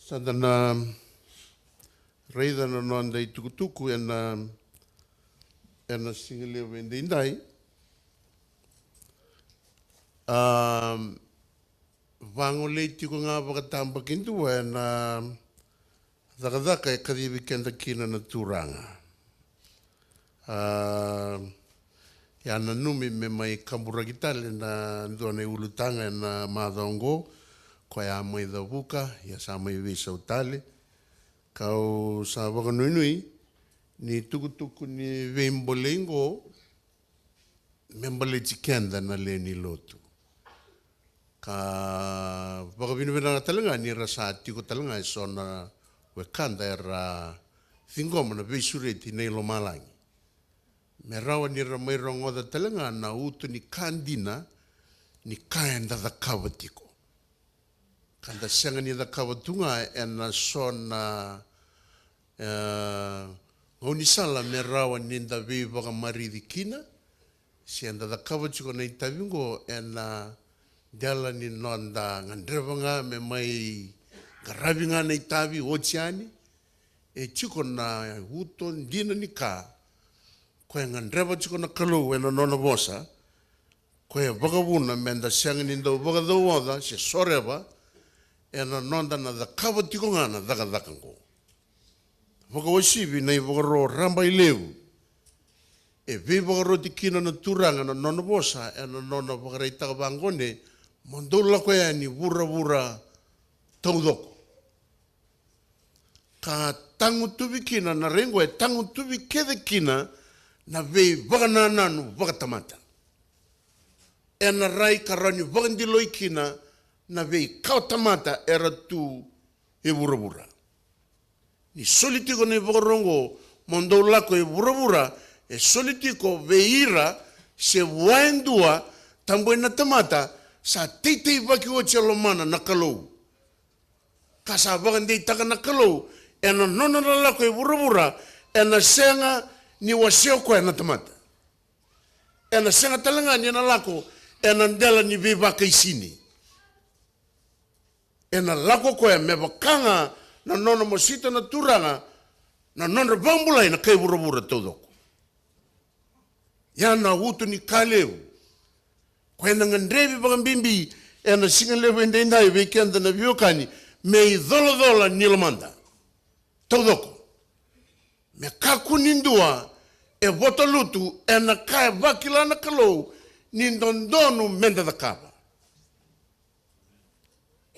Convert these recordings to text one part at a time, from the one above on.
Sadana reida na nonda I tukutuku ena singile wende indai. Vangole tiko nga wakatamba kintu ena dhakadhaka e karibi kenda kina na turanga. Yana numi me mai kamburakitale na ndone ulutanga na madongo kwa ya maidha vuka ya sa mai visa utale kau sa wakanuinui ni tukutuku ni veimbolengo membale tikenda na leni lotu ka wakavinuvenanga talanga ni rasa tiko talanga sona wekanda era thingoma na veisureti na ilo malangi me rawa ni ramai rongoda talanga na utu ni kandina ni kaenda da kavatiko kanda sianga ni da kavatunga ena sona ngonisala me rawa ni da vei waka maridi kina sianda da kavatiko na itavingo ena dela ni nonda ngandrevanga me mai garavinga na itavi ochiani e chiko na uto ndina ni ka koe ngandreva chiko na kalau ena nona vosa koe wakavuna menda sianga ni ndau wakadauoda se soreva ena nonda na da kavatiko ngana dhaka-dhakango. Wakawasivi na I wakaro ramba I levu. E vei wakaro tikina na turanga na nona vosa ena nona wakareitaka vangone mondola koe ni vura taudoko. Ka tangu tuvi kina na rengo e tangu tuvi kede kina na vei wakanananu wakatamata. Ena rai karani wakandiloi kina na vei kautamata era tu e vura. Ni solitiko na wakarongo mondola koe vura e solitiko veira se waendua tambo na tamata sa teitei waki o chalomana na kalou. Kasa wakandei taka na kalou ena nona lako e vura ena senga ni waseo koe na tamata. Ena senga talanga ni na lako ena ndela ni vivaka isini. Ena lako koe me wakanga na nona mosita na turanga na nona bambulai na kai vura taudoko. Yana utu ni kaleu. Koe na ngandrevi wakambimbi ena singalevu endendai weekenda na viokani me I dhola nilamanda. Taudoko. Me kakunindua e votalutu ena kai wakila na kalou ni ndondonu menda da kava.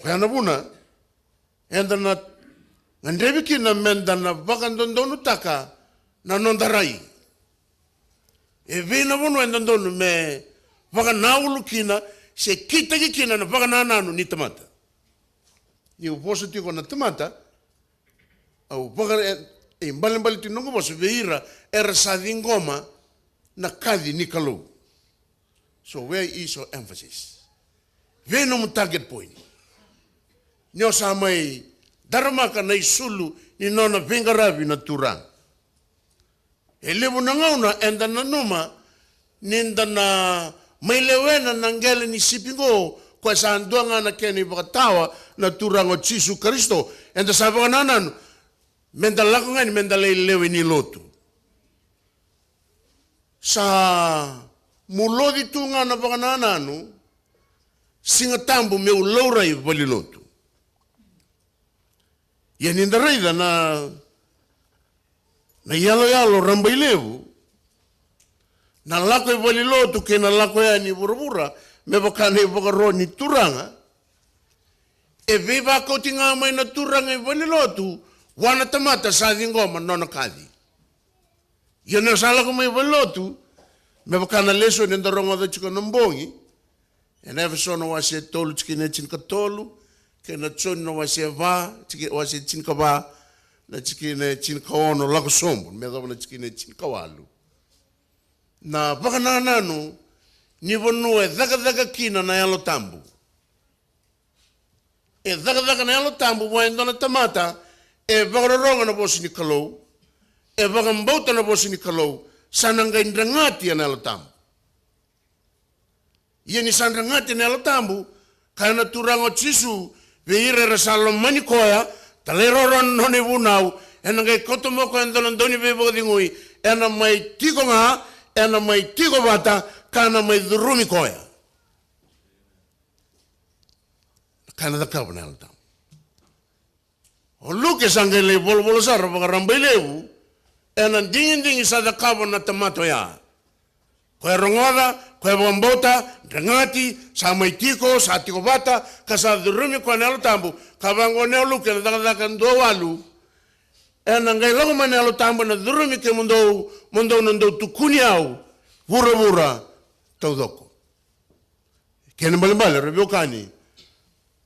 Koe ana vuna enda na ngandrevi kina menda na wakandondonu taka na nondarai. E vina vunu enda ndonu me wakanaulu kina se kitaki kina na wakanananu ni tamata. Ni uposo tiko na tamata au wakare e mbali tinongo boso veira era sadingoma na kadi ni kalou. So where is your emphasis? Veno mu target point. Nyo sa mai daramaka na isulu ni nona vingaravi na turang. E levu na ngauna enda na numa ninda na mailewena na ngele ni sipingo kwa sa anduanga na keni wakatawa na turango Jisu Kristo enda sa wakanananu menda lako ngani menda lewe ni lotu. Sa mulodi tunga na wakanananu singatambu me ulaurai wali lotu. Ya ninda reida na yalo ramba ilevu na lako wali lotu ke na lako ya ni vura me wakane wakaro ni turanga e viva koti nga mai na turanga I wali lotu wana tamata sa dingoma nona kadi. Yana sala ko mai wali lotu me wakana leso nenda rongo da chika nambongi ena evasona wase tolu chikine chinka tolu ke na chono wase va chike wase chinka va na chikine chinka ono lako sombo me da na chikine chinka walu na wakanananu ni vonu e dhaka kina na yalo tambu. E dhaka na yalo tambu waendo na tamata e wakaroronga na bosi ni kalou e wakambauta na bosi ni kalou sananga indrangati na yalo tambu. Ia ni sandrangati na yalo tambu kana turango Jisu veire rasalo manikoya Taleroran noni wunau, ena ngai kotomoko endolan doni bebo dingui, ena mai tiko ngā, ena mai tiko wata, kana mai durumi koea. Kana da kawana alta. O luke sange le bolo sara baka rambai lewu, ena dingin sa da kawana tamato ya. Koe rongoda, koe wambota, rangati, sa mai tiko, sa tiko wata, ka sa durumi koe nelo tambu, ka wango neo luke na daka ndo walu, ena ngai longo ma nelo tambu na durumi ke mundo nando tukuni au, wura, tau doko. Kene mbali, rebio kani,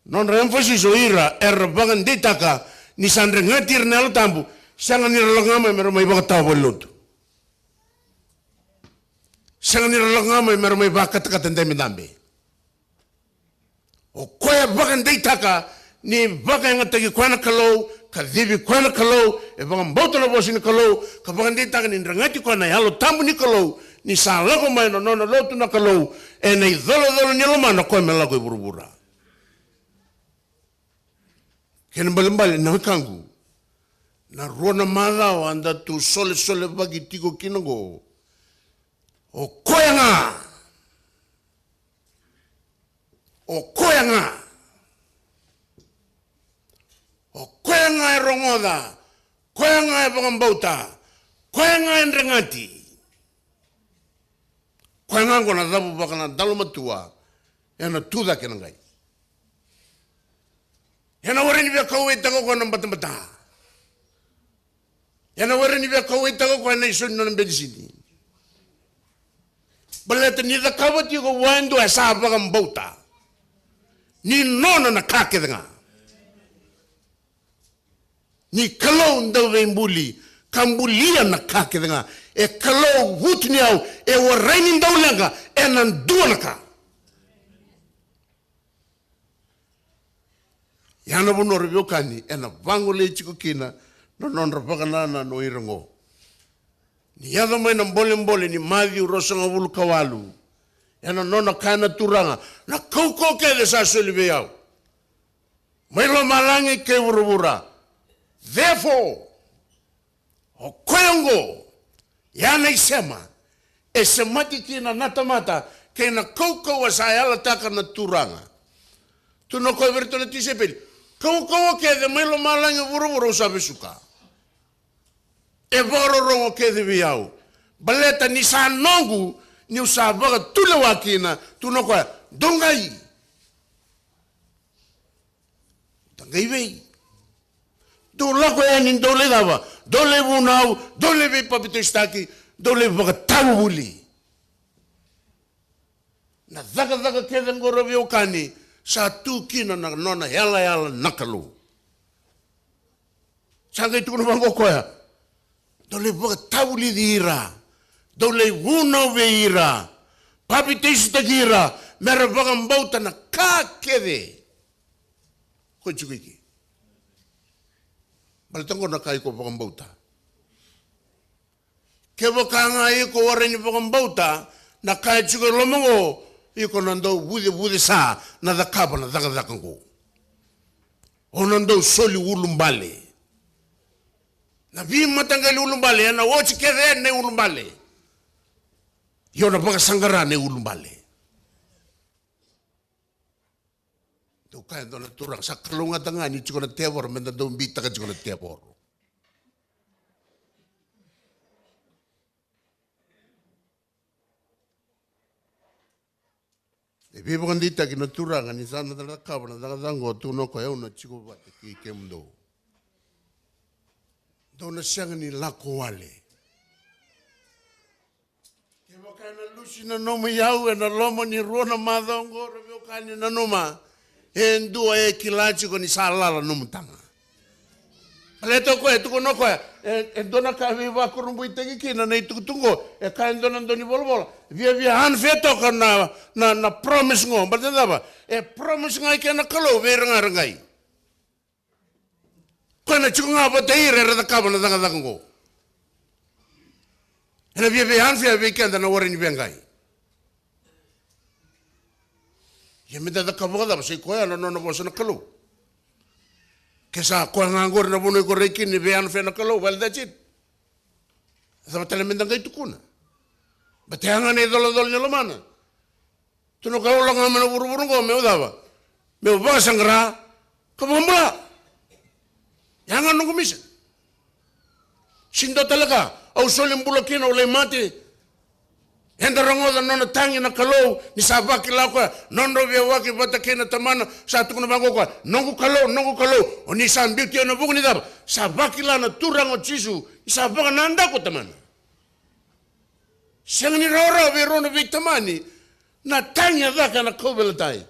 non re-emphasis o ira, bagan ditaka, ni san rangati nelo tambu, sanga niralongama mero mai baka tau waluntu. Sanga niralongama mero mai baka takatandemi dambe. O koe bagan ditaka, ni baka yang atagi kuana kalau, ka dibi kuana kalau, e bagan bauta na bosi ni kalau, ka bagan ditaka ni rangati kuana yalo tambu ni kalau, ni sa lago mai no nona lotu na kalau, e nei dolo ni loma na koe me lago i burubura. Kena mbali na kangu, na rona madao anda tu sole bagi tiko kinongo, o koe nga, e rongoda, koe nga e bangambauta, koe nga e rangati, koe nga ngona dabu baka na dalomatua, e na tuda kena ngai. Yana wari ni bia kawe tako kwa nambata. Yana wari ni bia kawe tako kwa na iso nona bedisini. Baleta ni da kawati ko wando e sa baka mbauta. Ni nona na kake nga. Ni kalau ndawe mbuli, kambulia na kake nga. E kalau hutni au, e waraini ndaulenga, e nandua na ka. Yana bono rebio kani, ena vango le chiko kina, no non rapakanana no irango. Ni yada mai na mbole ni madhi urosanga wulu kawalu. Ena nona kana turanga, na kouko kele sa solibe yau. Mailo malangi ke urubura. Therefore, o koyongo, yana isema, e semati kina natamata, ke na kouko wa sayala taka na turanga. Tu no koe verito na tisepeli. Kau ke de mailo malangi buru sabe suka. E boro rongo ke de biau. Baleta ni sa nongu ni usaba tule wakina tu no koe dongai. Dongai vei. Tu lako e ni dole dava. Dole bunau, dole vei papito istaki, dole baka tamu buli. Na daga ke de ngoro vio kani. Sa tu kina na nona yala nakalu. Sanga itu kuna bango koya. Dole boka tauli di ira. Dole wuno ve ira. Papi teisi te gira. Mera boka mbauta na ka kede. Koi chuku iki. Balitango na kai ko boka mbauta. Ke boka nga iko wareni boka mbauta. Na kai chuku lomongo. Iko nando bude sa na dakaba na dakakango. O nando soli ulumbale. Na vi matangali ulumbale na wochi kere ne ulumbale. Yo na baka sangara ne ulumbale. Tu kaya do na turang sa kalunga tanga ni chiko na tebor menda do mbita ka chiko na tebor. E vivo con dita che non turanga ni sanno dalla cavolo dalla dango tu no ko e uno chico bate ki kemdo. Dona sanga ni la koale. Ke wakana lusina no me yau e na lomo ni rona madongo rebio kani na noma. E ndu e kilachi ko ni salala no mutanga. Aleto ko e tu no ko e dona ka viva kurumbu itegi kina nei tungo e ka dona ndoni bolbol. Via han feto kana na promise ngo bataba e promise ngai kana kalo veranga ngai kana chunga boteire re da kabana da ngo ene via han fia weekend na wori ni bengai ye me da kabada ba se ko ya no bosa na kalo Kesa ko ngangor na buno ko rekin ni vean fe na kalau, well that's it. Sama telemendang kay tukuna. Bateangan ni dol nyo mana. Tuno ka ulang na buru-buru ko me udawa. Me uba sangra kabambula. Yangan nung kumisa. Sindo talaga au solim bulakin au le mati. Henda rangoda nona tangi na kalau ni sabaki lauka nondo vya waki batakena tamana sa tukuna bango kwa nongu kalau oni sambiuti ona buku ni daba sabaki la na turango chisu isabaka nanda ko tamana sengni rora verona victamani na tangi daka na kobelatai.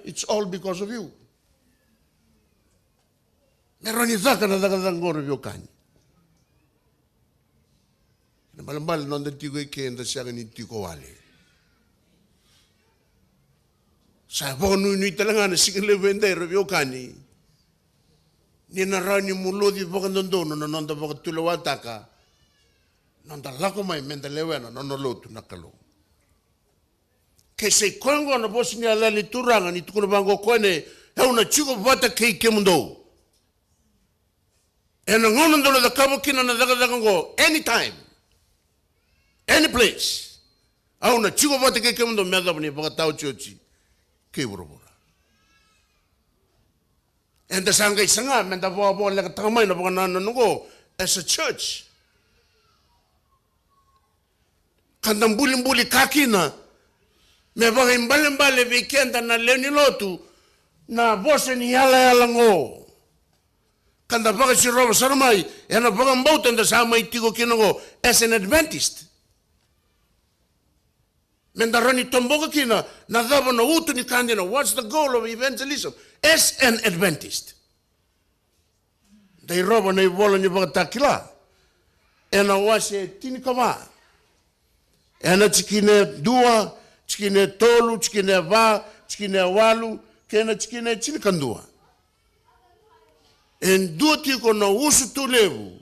It's all because of you. Meroni daka na daka ngoro vyo kani. Malambal non da tigo ke nda siya ni tigo wale. Sa bonu ni talaga na sigile vende revyo kani. Ni narani mulodi bokandondo no non da bokatulo wataka. Non da lako mai menda lewena non lotu nakalo. Ke se kongo na bosi ni ala ni turanga ni tukuna bango kone e una chigo bata ke mundo. And ngono ndo da kabo kina na daga ngo anytime. Any place. Auna chigo bata ke mundo meda bani bakatao chochi ke burubura. And the sanga isanga menda bo le tamai na bakana ngo as a church. Kandang bulim-buli kakina me baga imbale weekend na leni lotu na bose ni yala ngo. Kanda baga si roba sarmai ena baga mbauta nda sama itigo kinango as an Adventist. Mendarani tomboga kina na dabo na utu ni kandina. What's the goal of evangelism? As an Adventist. Dai roba na ibola ni baga takila. Ena wase tini kama. Ena chikine dua, chikine tolu, chikine va, chikine walu, kena chikine chinikandua. En dua tiko na usu tu levu.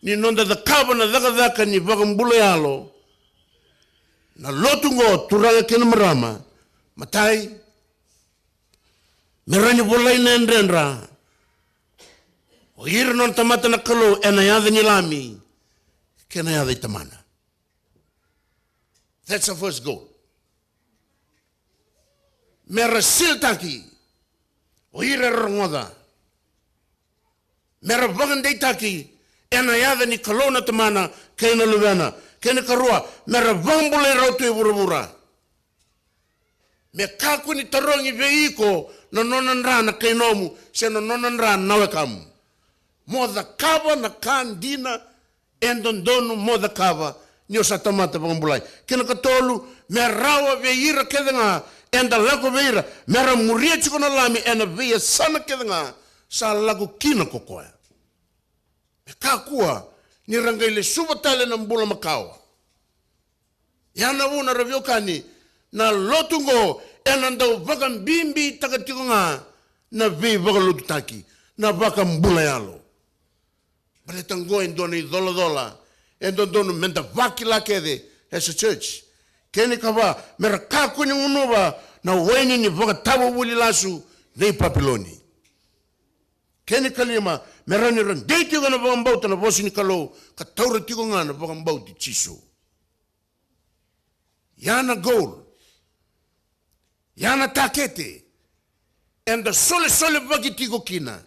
Ni nonda da kaba na daka ni baga mbula yalo. Na lotu ngo turaga kena marama. Matai. Merani bola ina endrenra. O hiri non tamata na kalo ena yadha nilami. Kena yadha itamana. That's the first goal. Mera siltaki. O hiri rongoda. Mera bagandai taki. Ena yadha ni kalo na tamana. Kena luvena. Kena karua, mera vambule rautu e burabura. Me kaku ni tarongi veiko na nonan rana kainomu, se na nonan rana nawe kamu. Moda kava na kandina, endondonu moda kava, nio satamata vambulai. Kena katolu, me rawa veira kedanga, enda lako veira, mera muria chiko na lami, ena veia sana kedanga, sa lako kina kokoya. Me kakua, ni rangaile subatale na mbula makawa. Yana wuna ravyo kani na lotungo enandau baka mbimbi takatiko nga na vei baka lututaki na baka mbula yalo. Bale tango endona I dola endona menta vakila kede as a church. Kene kava mera kaku ni unuba na weni ni baka tabu wuli lasu nei papiloni. Kene kalima merani ran deiti gana baka mbauta na bosi ni kalo ka taura tiko nga na baka mbauti chiso. Yana goal. Yana takete. And the sole bagi tiko kina.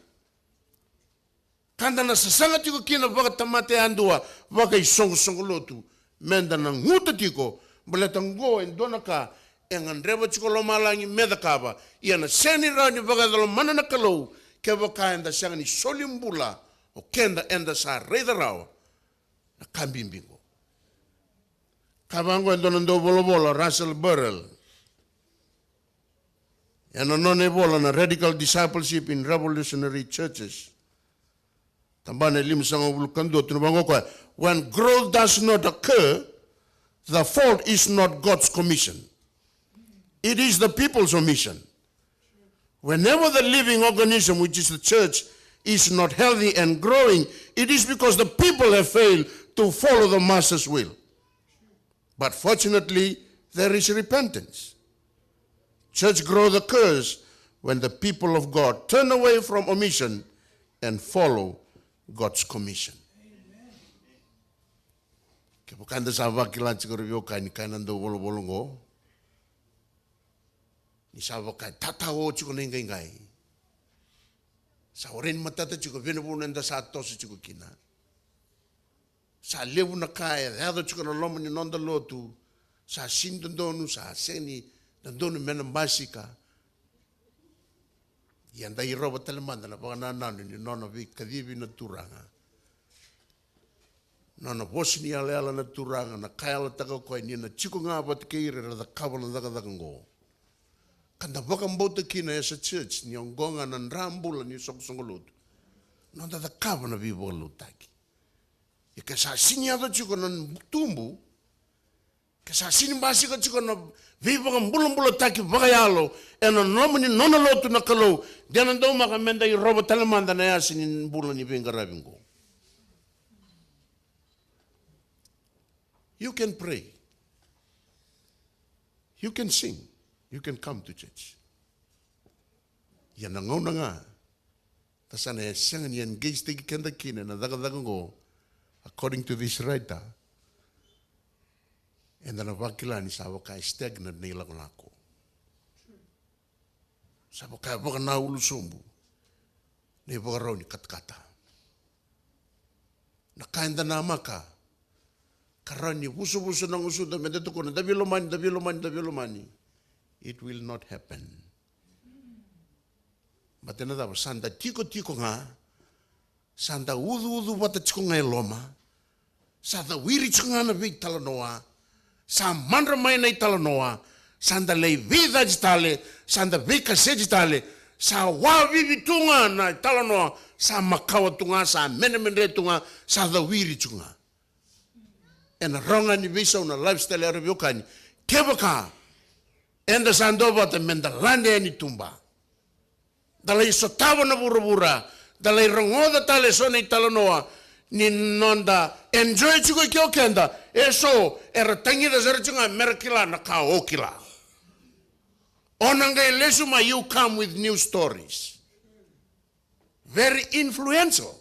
Kanda na sasanga tiko kina baka tamate andua baka isongo lotu. Menda na nguta tiko baletango endona ka engandreba chiko lomalangi medakaba. Iana seni rani baka dalo mana na kalau ke baka enda sianga ni solimbula o kenda enda sa reida rawa na kambimbingo. Kabango endonando bolo Russell Burrell. Eno non bola na radical discipleship in revolutionary churches. Tambane limsanga bulkando tunabango kwa when growth does not occur, the fault is not God's commission. It is the people's omission. Whenever the living organism, which is the church, is not healthy and growing, it is because the people have failed to follow the master's will. But fortunately, there is repentance. Church growth occurs when the people of God turn away from omission and follow God's commission. Ke pokanda sa vakila chikoro yoka ni kainando bolongo. Ni sa vakai tatao chiko ngai. Sa oren matata chiko venebu nenda sa tosi chiko kina. Sa lewu na kaya hado chiko na lomo ni nonda lotu. Sa sindondonu sa seni dondonu mena basika. Yanda i roba talemanda na pagana nanu ni nona vi kadivi na turanga. Nona Bosnia leala na turanga na kaya la taka koe ni na chiko ngā pati keire ra da kabala daga ngo. Kanda wakambota kina esa church ni ongonga na nrambula ni sokosongolutu. Nonda da kabana vi bolutaki. Ika sa sini ato chiko na tumbu. Ka sa sini basika chiko na vi wakambula taki wakayalo. Ena nomani nona lotu na kalau. Diana ndau maka menda i roba talemanda na yasi ni bula ni venga rabingo. You can pray. You can sing. You can come to church. Yan ngau na nga. Tasana e sangan yan engage tiki kenda kina na daga ngo. According to this writer. And then wakila ni sa wakai stagnant na ilang lako. Sa wakai waka na ulusumbu. Ni waka rau ni katkata. Na kainda na maka. Karani busu-busu nang usuda mendetu ko na dabilomani. It will not happen. But another was sanda tiko nga, sanda udu wata tiko nga loma, sanda wiri tiko nga na vig talanoa, sa mandra mai na talanoa, sanda lei vida jitale, sanda vika se jitale, sa wavivi tunga na talanoa, sa makawa tunga, sa menemendre tunga, sa da wiri tiko nga. En ronga ni visa una lifestyle arabukani, kebaka. Enda sandova te menda lande ni tumba. Dalai sotava na bura-bura. Dalai rongoda tale so ni talanoa. Ni nonda enjoy chuko kyo kenda. Eso era tangi da zara chunga merakila na ka okila. Onanga lesuma you come with new stories. Very influential.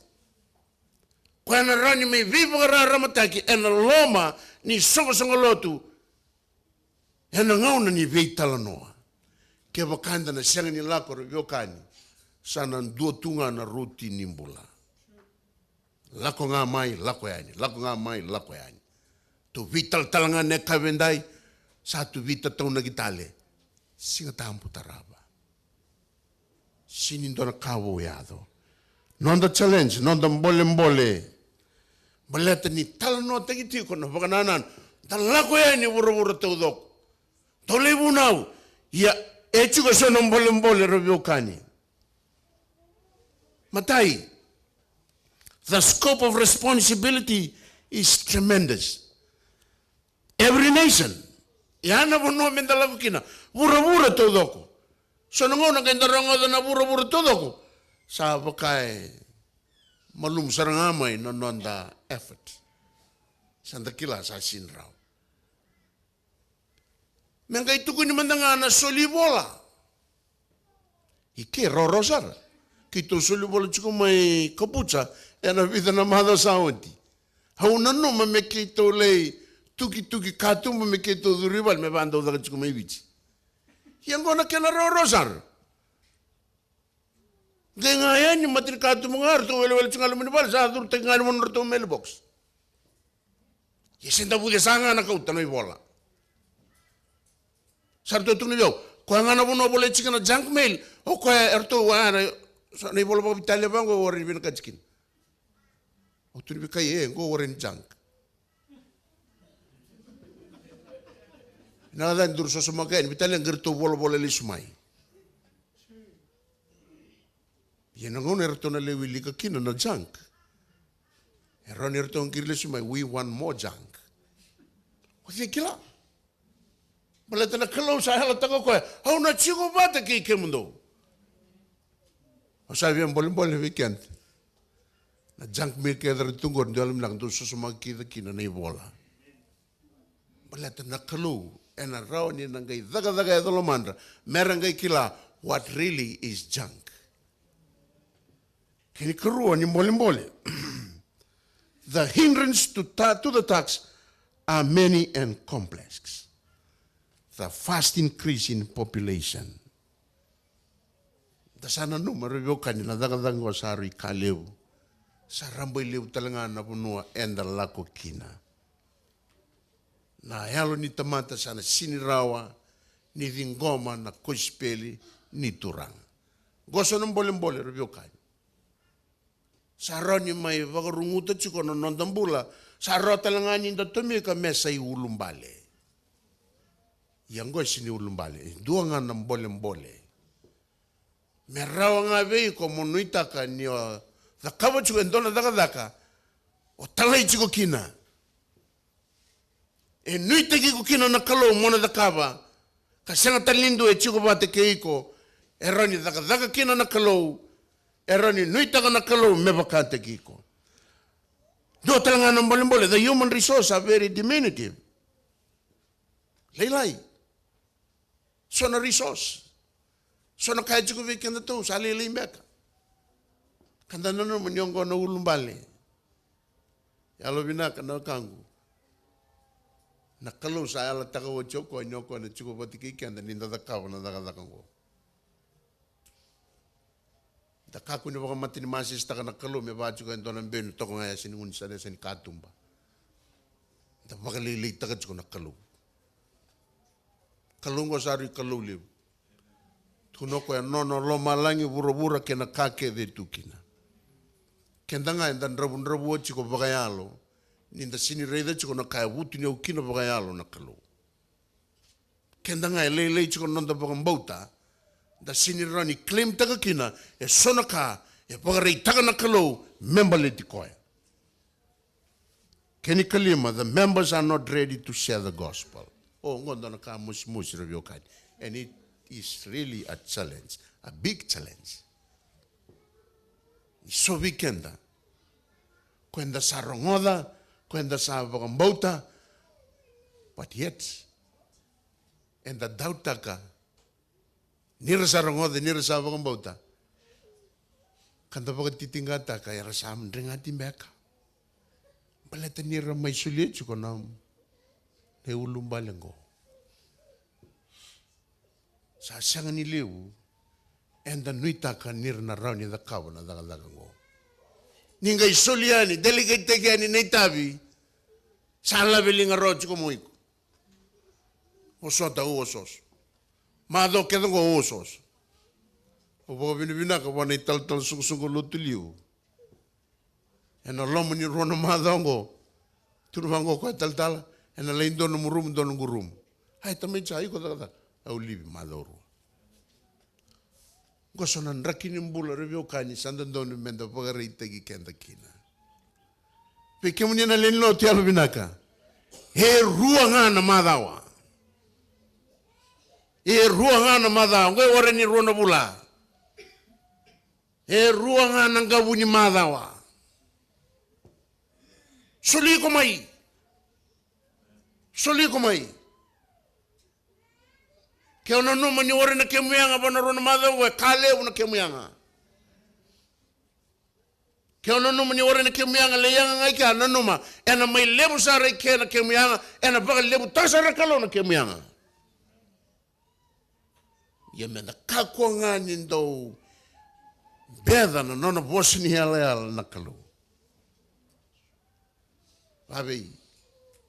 Kwana rani me viva ramataki en loma ni songo lotu. Hena ngauna ni vei talanoa. Ke wakanda na sianga ni lako yokani. Sana dua tunga na roti nimbula. Lako ngā mai, lako yani. Lako ngā mai, lako yani. Tu vital talanga ne kavendai. Sa tu vita tauna gitale. Singa tampu taraba. Sinindona kawo yado. Nonda challenge, nonda mbole. Baleta ni talanoa tagitiko na wakananan. Talako yani wura taudoko. Tole bunau, ya echuga sono mbole rabiokani. Matai, the scope of responsibility is tremendous. Every nation, yana bono mendala kina, bura todoko. Sono ngona kenda rongo na bura todoko. Sa bakai malum sarangamai nonda effort. Santa kila sa sinrao. Menga itu kuni mandanga na solibola. Ike rorosar. Kito solibola chuko mai kapucha. Ena vida na mahada saonti. Hauna no me kito lei. Tuki katu me kito durival me banda udaga chuko mai bichi. Yang na kena rorosar. Genga yani matri katu mungar to wele chungalu munibal sa dur tengal munur to mailbox. Yesenda bude sanga na kauta no bola. Sarto tu niyo, kung nga na mo boleh chicken na junk mail, o kaya erto wana, sa ni bola pa Italia bang go warin bin kachikin. O tu ni kaya go warin junk. Nada ndur so sumakain, Italia ngerto bola lismai. Yan ang erto na lewili ka kino na junk. Eron erto ang kirlismai, we want more junk. O kila. Maleta na kalau sa hala tako ko, hau na chigo bata ki kemundo. O sabi ang boleh weekend. Na junk mail kaya dari tunggu, di alam lang doon susumag kita kina na ibola. Maleta na kalau, ena raw ni nanggay daga edolo mandra, merang kay kila, what really is junk. Kini karua ni mbole. The hindrance to the tax are many and complex. The fast increase in population. Da sana numero yo kanina dagadangwa sari kaleu. Sarambo ileu talanga na punua enda lako kina. Na yalo ni tamata sana sinirawa ni vingoma na kospeli ni turang. Goso ng mbole revyo kanina. Saro ni may vagarunguta chiko no nondambula. Saro talanga ni tumika mesa i ulumbale. Yang go sini ulumbale. Dua nga ng mbole. Merawa nga vei ko monuita ka ni the kaba chiko endona daka. O talay chiko kina. E nuita kiko kina na kalo mona da kaba. Kasanga talindo e chiko bate keiko. Erani daka kina na kalo. Erani nuita ka na kalo mebakante kiko. Do talanga ng mbole. The human resources are very diminutive. Laylay. So na resource. So na kaya chiko vekenda to. Sali limbeka. Kanda na naman yung na ulumbali. Yalo binaka na kangu. Nakalo sa ala takawa choko. Anyoko na chiko pati kanda ninda dakawa na dakakango. Dakaku ni baka matini masis taka nakalo. May bacho ka ito ng beno. Toko nga siningun sa nesa ni katumba. Da baka lilay taka chiko nakalo. Kalungo sari kalulib. Tunoko ya nono loma langi bura kena kake de tukina. Kenda nga endan rabu chiko bagayalo. Ninda sini reida chiko na kaya wuti ni ukina bagayalo na kalu. Kenda nga lele chiko nonda bagambauta. Da sini rani claim taka kina. E sona ka. E bagarei taka na kalu. Membale tikoya. Keni kalima. The members are not ready to share the gospel. Oh, ngondo na ka musi revyo kani. And it is really a challenge. A big challenge. So weekenda. Kwenda sa rongoda. Kwenda sa bagambauta. But yet. And the dautaka. Nira sa rongoda, nira sa bagambauta. Kanda baga titingata ka. Yara sa amdringati meka. Baleta nira may sulit. Chuko na. Ne ulumbalengo. Sa siyang niliw. And the nuita ka nir na raw ni the kawa na dagadagango. Ninga isuliani, delegate tegani na itabi. Sa labeling arroz ko mo iko. Osota uosos. Mado kedongo uosos. O baka binibina ka wana ital-tal sungo lutuliw. And alomo ni rono madongo. Tunumango ko ital-tal. And alain doon ng gurum. Ay tamay siya, ko dagada. Aulibi madoro. Gusto na rakin yung bula review kani sandan doon yung menda pagaray tagi kenda kina. Peke mo niya na linlo tiyalo binaka. Ruwa nga na madawa. Ruwa nga na madawa. Ngay wara ni ruwa na bula. Ruwa nga nang gabu ni madawa. Suli ko may. Kaya nano maniwari na kemuyanga ba na ron mada we kalew na kemuyanga. Kaya nano maniwari na kemuyanga leyanga ngay ka nano ma ena may lebu sa reke na kemuyanga ena baka lebu tasa rakalo na kemuyanga. Yeme na kakwa nga nindo beda na nono bosi ni haleal na kalu. Babi,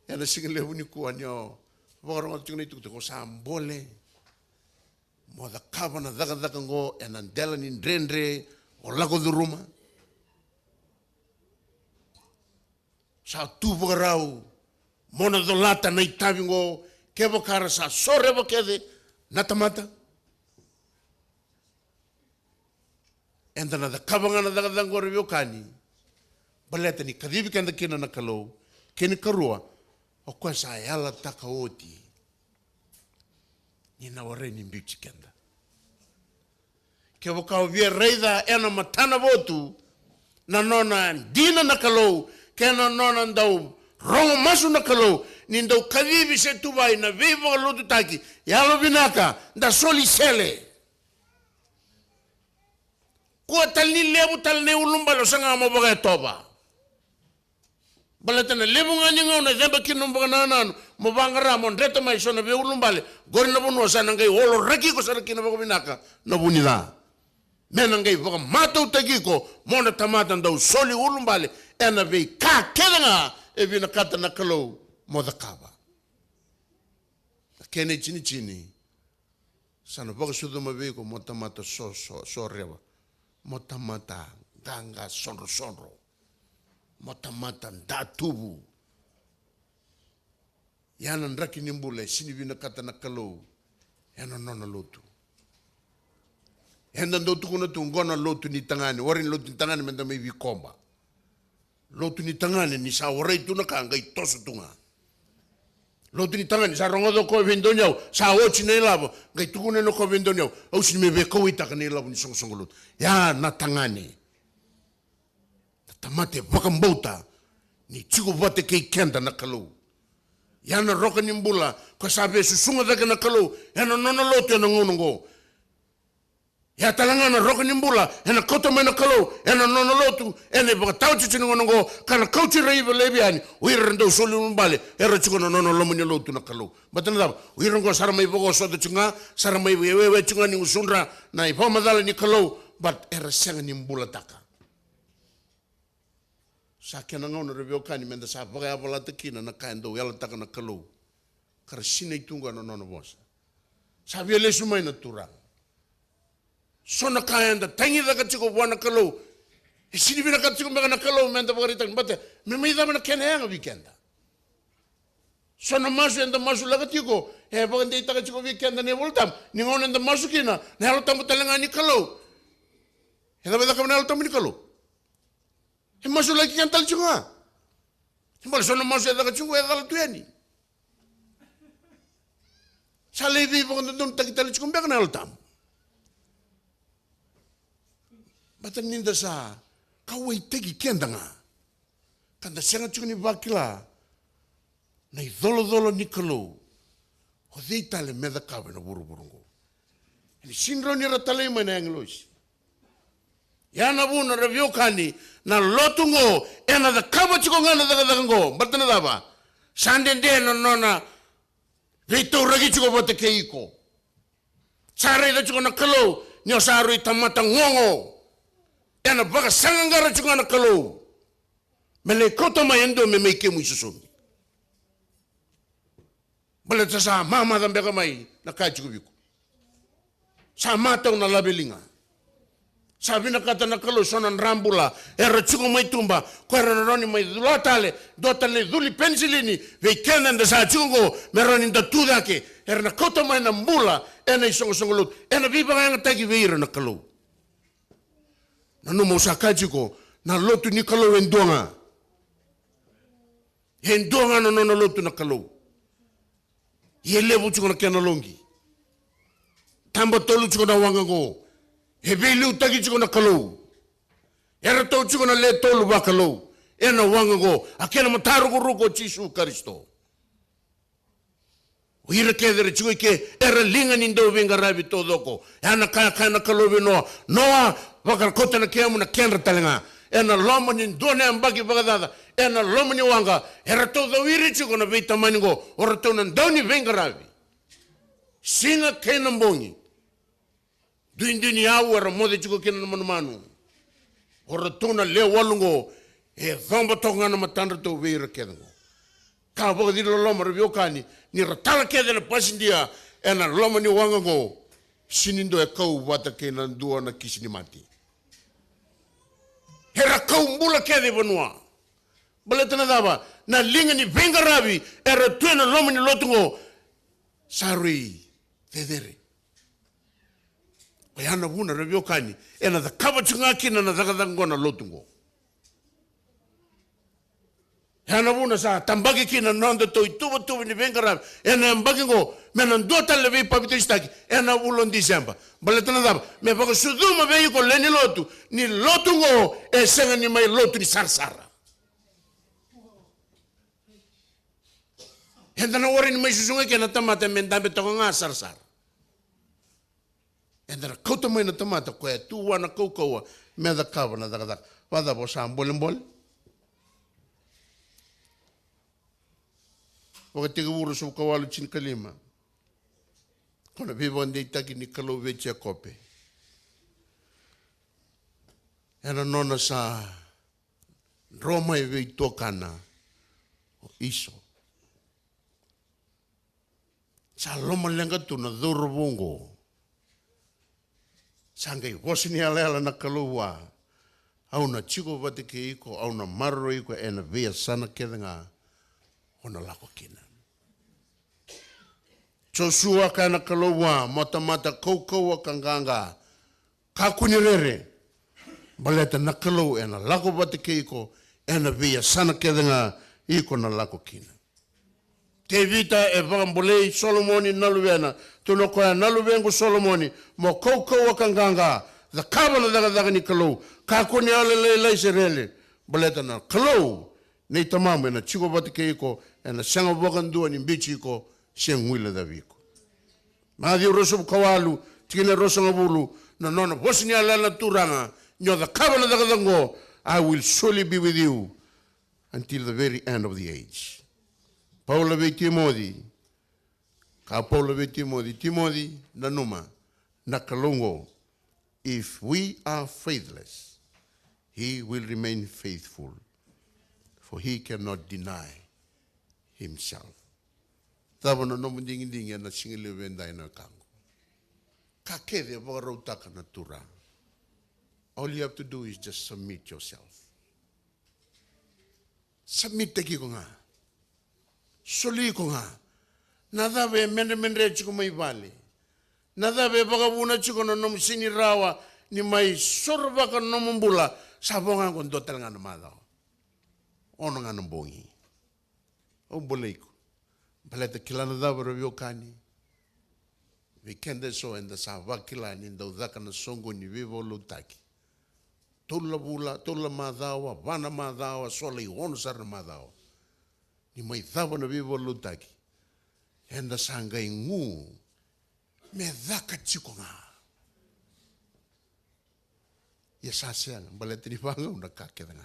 ena sige lebu ni kuwa nyo baka ronga tingna ito ko sambole. Mo da kava na dagadango e na dela ni drendre o lago do ruma. Sa tubo garau mona do lata na itavingo kebo kara sa sorebo kede natamata. Enda na da kava na dagadango revyo kani. Baleta ni kadibi kanda kina na kalo kini karua o kwa sa yala taka oti. Nina wareni mbichi kenda. Kevo kao via reida ena matana votu na nona dina na kalau kena nona ndau rongo masu na kalau ni ndau kavivi se tuwai na vivo lotu taki yalo binaka nda soli sele Kua talni lebu talne ulumbalo sanga mo baga toba. Balatana lebu ngani ngona zamba kinum baga nanan mo bangara mon reto mai sona be ulumbale gorna bunu sana ngai wolo raki ko sana kina baga binaka na bunila. Mena ngai baga mato tagi ko mona tamata ndau soli ulumbale ena be ka kelenga e bina kata na kalo mo dakaba. Kene chini sana baga suduma be ko motamata so rewa. Motamata ganga sonro motamata datubu yana ndraki nimbule sini vina kata na kalau yana nona lotu yana ndotu kuna tu ngona lotu ni tangani warin lotu ni tangani menda mai vikomba lotu ni tangani ni sa warai tuna ka ngai tosu tunga lotu ni tangani sa rongodo ko vendonyau sa ochi nei labo ngai tukune no ko vendonyau au sini mebe ko ita ka nei labo ni song lotu ya na tangani tamate vakambauta ni chigo vate kei kenda na kalau ya na roka nimbula ko sabe susunga daga na kalau ya na nona lotu na ngonongo ya talanga na roka nimbula ya na kota mai na kalau ya na nona lotu ya na baka tau chichini ngonongo kana kauchi reiva lebiani uirando soli umbale ya ra chigo na nona lomu ni lotu na kalau batana daba uirango saramai bogo soda chunga saramai wewe chunga ni usundra na ipamadala ni kalau but era senga nimbula taka sa kena ngona revio kani menda sa paga apola tekina na kaendo yala taka na kalau kara sina itunga na nona bosa sa via lesu mai na turang sona kaenda tangi da katiko buana kalau e sini bina katiko mega na kalau menda pagarita bate me mai da na kena yanga weekenda sona masu enda masu laga tiko e pagande ita katiko weekenda ne voltam ni ngona enda masu kina na halo tamu talenga ni kalau e da beda kamna halo tamu ni kalau e masu lagi kan tal chunga simbol sono masu da chunga e dal tueni sale vi pon don tak tal chunga be kan tam batan ninda sa kawai tegi kendanga kanda senga chunga ni bakila nei dolo nikolo o dei tale meda kabe no buru ni sinro ni ratale mana englos yana buna review kani na lotungo ena da kaba chiko ngana da ngo batana daba sande de no nona rito ragi chiko bote keiko sare da chiko na kalo nyo saru tamata ngongo ena baga sangangara chiko na kalo mele koto mayendo me meke muisusomi bale tsa mama da mbega mai na kai chiko biko sa mata una labelinga sabina kata na kalau sonan rambula era chuko mai tumba ko era roni mai dotale duli pensilini weekend and sa chuko meroni da tudake era na kota mai na mbula ena isongo lut ena biba nga tagi veira na kalau na no mosaka chiko na lotu ni kalau endonga no lotu na kalau yele bu chuko na kena longi tambo tolu chuko na wangango hebeli utagi chiko na kalau era to chiko na le tolu ba kalau ena wangango akena mataru ruko chisu karisto uira kedere chiko ke era linga nindo venga rabi todoko ana kana kalau bino noa bakal kota na kemu na kenra talenga ena lomo ni done ambagi bagadada ena lomo ni wanga era todo uira chiko na vita maningo ora to na doni venga rabi sina kena mbongi Duindini au era mode chiko kena manu. Ora tona le walungo e vamba tonga na matandra to veira kedango. Ka boga di loma revio kani ni ratala keda na pasindia ena loma ni wangango sinindo e kau wata kena dua na kisini mati. Hera kau mbula keda vanua. Baletana daba na linga ni venga rabi era tuena loma ni lotungo sarui tedere. Yana buna revio kani ena da kaba chunga kina na daga ngona lotungo yana buna sa tambagi kina nando to itubu ni vengara ena mbagi ngo mena ndota leve papitistaki ena ulon December baletana daba me bako suduma be ko leni lotu ni lotungo e senga ni mai lotu ni sarsara enda na wori ni mai susunga kena tamata mendambe to nga sarsara Endera kauta mai na tamata koe tu wana kaukaua me da kawa na daga daga. Wada bo sa mbole. Waka tega uru sa kawalu chin kalima. Kona viva ndei taki ni kalau vechi a kope. Ena nona sa Roma e vei tokana o iso. Sa loma lenga tu na dhuru bungo. Sa ngai wasini ala na kalua. Au na chiko vate ke iko, au na marro iko e na vea sana kedanga o na lako kina. Chosua ka na kalua, mata kaukau kanganga, kakuni rere. Baleta na kalau e na lako vate ke iko, e na vea sana kedanga iko na lako kina. Te vita e vambolei Solomoni naluena, tuno koea naluvengu Solomoni, mo kaukau kanganga, the kavana daga ni kalau, kakuni ale leise rele, baleta na kalau, nei tamamu e na chiko vate ke iko, e na sanga wakandua ni bichi iko, siang huila da viko. Maadi rosu kawalu, tikine rosu ngabulu, na nona wasini ala turanga, nyo the kavana daga ngo, I will surely be with you until the very end of the age. Paula ve Timothy, ka Paula ve Timothy na numa, na kalongo, if we are faithless, he will remain faithful, for he cannot deny himself. Tava na nomu dingi na singile venda ina kango. Ka kede wakaroutaka na tura. All you have to do is just submit yourself. Submit teki ko nga. Soli ko nga. Nada ve mende chiko mai vale. Nada ve bagabuna chiko no nom sini rawa ni mai sorba ka nom mbula sabonga ko dotel nga namada. Ono nga nambongi. O boleiko. Baleta kilana da bro kani. We kende so enda sa vakila ni ndo zaka na songo ni vivo lutaki. Tola bula, tola madawa, vana madawa, sola I ono sarna madawa. Ni mai thava na vivo lutaki. Enda sanga ingu me dhaka chiko nga. Ia saseanga, baleta ni vanga una kakeda nga.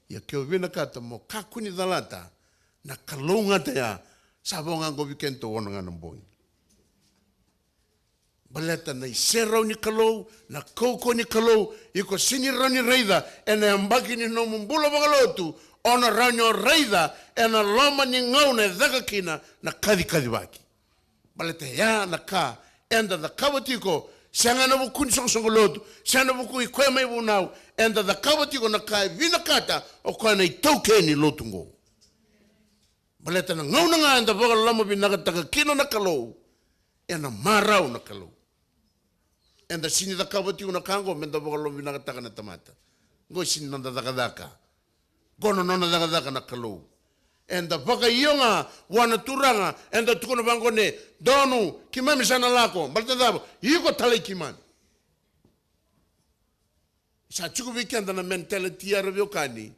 Ia keo vina kata mo kakuni dhalata na kalunga te ya sabonga ngo vikento ono nga nambongi. Baleta na iserau ni kalou, na kouko ni kalou, iko sinirau ni reida, ena ambaki ni nomumbula bagalotu, ona ranyo reida, ena loma ni ngaune dhakakina, na kadi waki. Baleta ya na ka, enda da kawatiko, sianga na bukuni songolotu, sianga na buku ikoe mai bunau, enda da kawatiko na kai vinakata, o koe na itauke ni lotungo. Baleta na ngauna nga enda bagalama binakataka kino na kalou, ena marau na kalou. Enda sini da kawati una kango menda bogalo binakataka na tamata. Go sini nanda daka. Gono nona daka na kalou. Enda baka ionga wana turanga enda tukono bangone donu kimami sana lako. Balta dabo iko tale kimani. Sa chuku weekend na mentality ya revyo kani.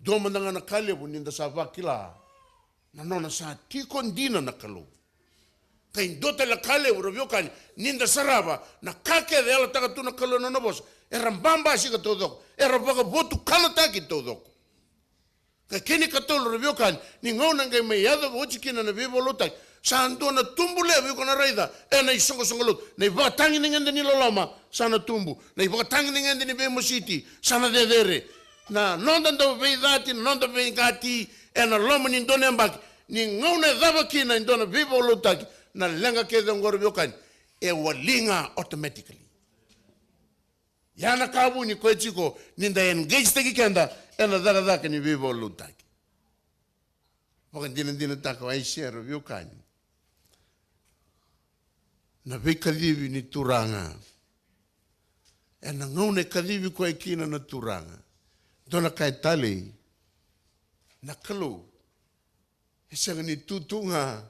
Doma ndanga na kalebu ninda sa vakila. Na nona sa tikondina na kalou. Kain dote la kale urobio kani ninda saraba na kake de ala taka tuna kalo no nobos era mbamba shika todo era baga botu kala taki todo ka kini katol urobio kani ni ngona ngai me yado bochi kina na vivo lota santo na tumbule vi kona raida ena isongo songolo nei ba tangi ngende ni loloma sana tumbu nei ba tangi ngende ni be mositi sana dedere na nonda ndo be dati nonda be gati ena loma ni ndone mbaki ni ngona daba kina ndona vivo lota na lenga kede ngoro biokan e walinga automatically yana kabu ni kwechiko ninda engage teki kenda ena daga ni vivo lutaki pokan dina taka wa share biokan na vikadivi ni turanga ena ngone kadivi kwa ikina na turanga dona kai tali na kalu hesanga ni tutunga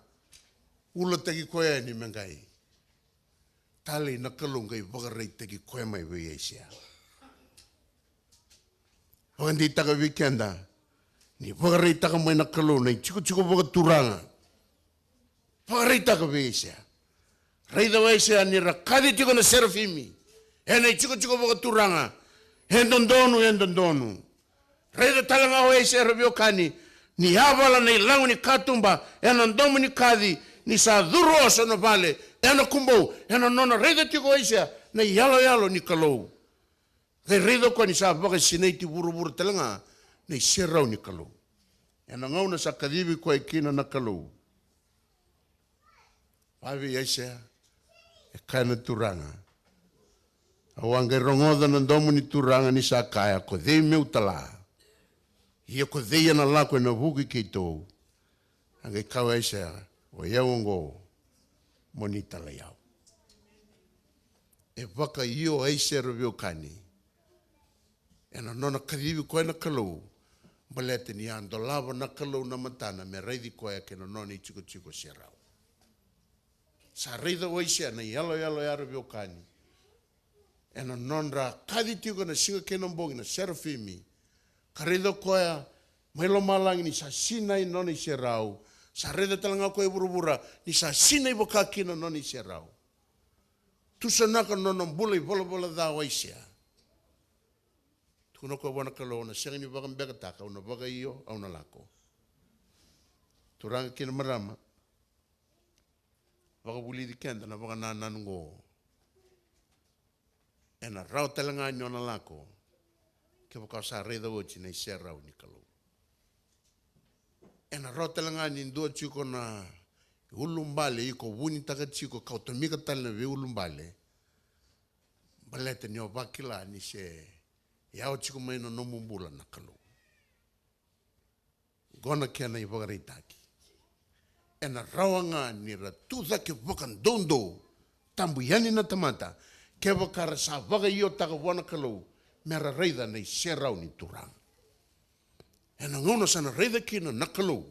ula teki koe ni mengai. Tali na kalungai wakarei teki koe mai wei eisia. Wakandi taka weekenda, ni wakarei taka mai na kalungai, chiko wakaturanga. Wakarei taka wei eisia. Reida waise ni rakadi tiko na serafimi. Ena chiko boka turanga. Hendondonu. Reida talanga waise rabio kani. Ni havala ni langu ni katumba. Ena ndomu ni kadi. Ni sa dhuru oso no vale. Ena kumbo. Ena nona reida tiko waise. Na yalo ni kalou. Reida kwa ni sa baka sineiti buru talanga. Na serau ni kalou. Ena ngau na sa kadivi kwa ikina na kalou. Pavi yaisea. E kana turanga. Awange rongoda na ndomu ni turanga ni sa kaya. Ko dhei meu tala. Ia ko dhei ana lako e na vuki kei tou. Ange kawa yaisea. O yaungo. Moni tala yau. E waka io yaisea ravio kani. E na nona kadivi koe na kalou. Balete ni ando lava na kalou na matana. Me reidi koe ke na nona i chiko serau. Sa reida waisea na yalo yaro biokani. E na nonra kadi tiko na singa kenambongi na serafimi. Ka reida koea mailo malangi ni sa sinai noni serau. Sa reida talanga koe burubura ni sa sinai wakaki na noni serau. Tusanaka nonambula i bola da waisea. Tukuno koe wana kalo na senga ni waka mbeka taka una waka iyo au na lako. Turanga kina marama. Waka buli di kenda na waka nanango. E na rau talanga ni ona lako. Ke waka sa reida ochi na isia rau ni kalau. E na rau talanga ni ndua chiko na ulumbale iko wuni taka chiko kautamika talina we ulumbale. Balete ni o wakila ni se yao chiko maino nomumbula na kalau. Gona kena i waka reitaki. E na rawanga ni ra tuza ke wakan dondo tambu yani na tamata ke wakara sa waka iyo taka wana kalau mera reida na i serau ni turang. E na ngona sana reida kina na kalau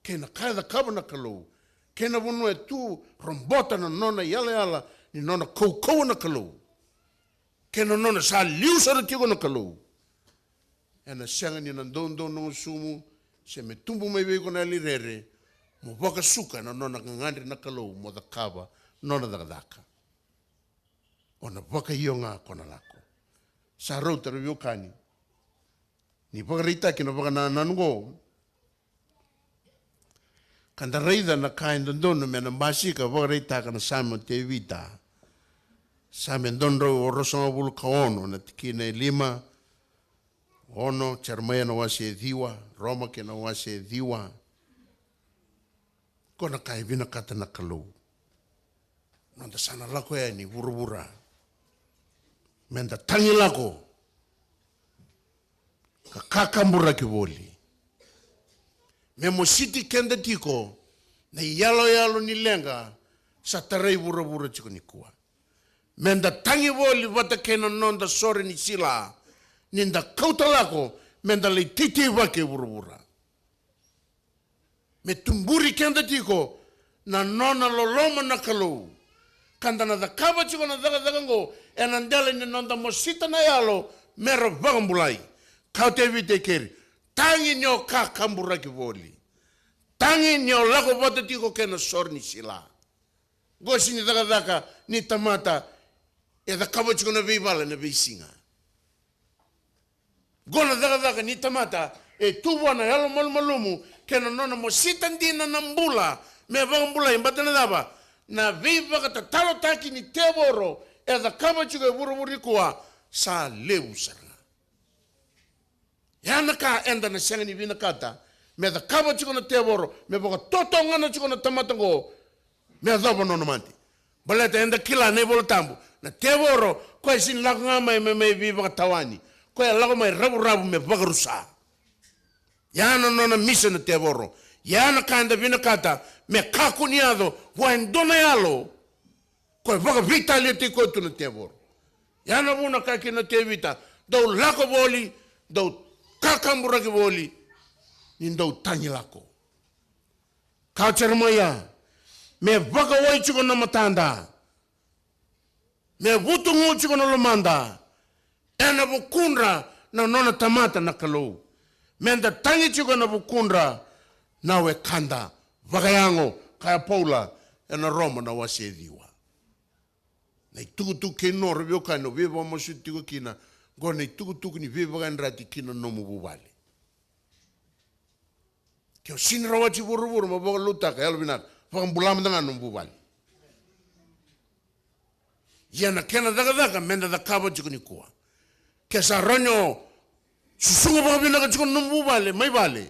ke na kaida kaba na kalau ke na wunu e tu rombota na nona yala ni nona kou na kalau ke na nona sa liusa na tigo na kalau e na senga ni na dondo nungu sumu se me tumbu mai wego na lirere mo waka suka na nona ngangandri na kalau mo da kaba nona da daka. Ona waka iyo nga kona lako. Sa rauta revio kani. Ni waka reita ki na waka nanango. Kanda reida na kain dondono me na masika waka reita ka na sama te vita. Sama ndonro o rosonga bulu ka ono na tikina e 5. Ono, charmaya na wasi e dhiwa. Roma ke na wasi e dhiwa. Kona kai vina kata na kalau. Nanda sana lako ya ni vura. Menda tangi lako. Ka kakambura ki voli. Memo siti kenda tiko. Na yalo ni lenga. Sa tarai vura chiko ni kuwa. Menda tangi voli vata kena nonda sore ni sila. Ninda kauta lako. Menda le titi wake vura. Me tumburi kenda tiko na nona loloma na kalau. Kanda na dakaba chiko na dagango e nandele ni nonda mosita na yalo mera vagambulai. Kau te vite keri. Tangi nyo ka kambura ki voli. Tangi nyo lako vata tiko kena sorni sila. Gosi ni dagadaka ni tamata e dakaba chiko na veivala na veisinga. Gona dagadaka ni tamata e tuwa na yalo malumu kena nona mosita ndina na mbula me vagambula imbatana daba na viva kata talo taki ni tevoro e da kama chuga e vuru kuwa sa leu saranga yana ka enda na senga ni vina kata me da kama chuga na tevoro me boka toto ngana chuga na tamatango me daba nono manti baleta enda kila ne bolo tambu na tevoro kwa sin lakngama e me viva katawani kwa lago mai rabu me bagarusa yana nona misa na tevoro. Yana kanda vina kata me kakuniado waendona yalo. Koe waka vita le te koe tu na tevoro. Yana wuna kaki na te vita. Dau lako voli, dau kakambura ki voli, ni dau tangi lako. Kaucharamaya, me waka wai chiko na matanda. Me vutu ngu chiko na lomanda. Ena vukundra na nona tamata na kalau. Menda tangi chiko na vukundra nawe kanda, wakayango, kaya paula, na Roma na wase diwa. Na tukutuku ke no rebio kano viva mo sutigo kina go na tukutuku ni viva gan rati kina no mo bubale. Ke sinra wachi buru mo boga luta ka elbina pang bulam dengan no bubale. Yana kena daga menda da kaba chiko ni kuwa. Ke sa ronyo susungo ba bina ka chiko no bubale mai bale.